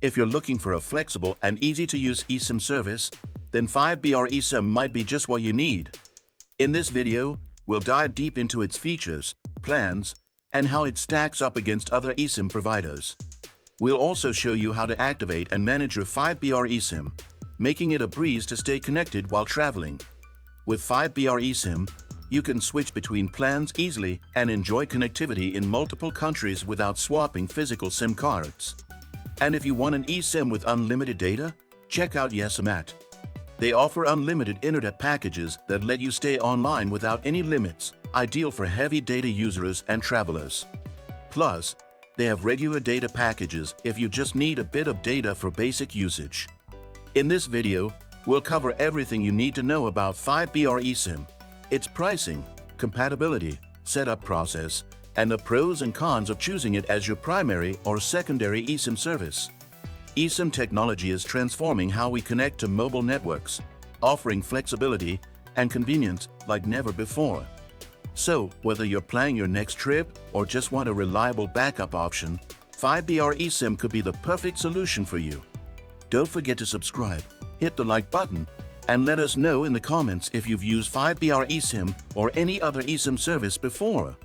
If you're looking for a flexible and easy-to-use eSIM service, then 5BR eSIM might be just what you need. In this video, we'll dive deep into its features, plans, and how it stacks up against other eSIM providers. We'll also show you how to activate and manage your 5BR eSIM, making it a breeze to stay connected while traveling. With 5BR eSIM, you can switch between plans easily and enjoy connectivity in multiple countries without swapping physical SIM cards. And if you want an eSIM with unlimited data, check out eSIM. They offer unlimited internet packages that let you stay online without any limits, ideal for heavy data users and travelers. Plus, they have regular data packages if you just need a bit of data for basic usage. In this video, we'll cover everything you need to know about 5BR eSIM, its pricing, compatibility, setup process, and the pros and cons of choosing it as your primary or secondary eSIM service. eSIM technology is transforming how we connect to mobile networks, offering flexibility and convenience like never before. So, whether you're planning your next trip or just want a reliable backup option, 5BR eSIM could be the perfect solution for you. Don't forget to subscribe, hit the like button, and let us know in the comments if you've used 5BR eSIM or any other eSIM service before.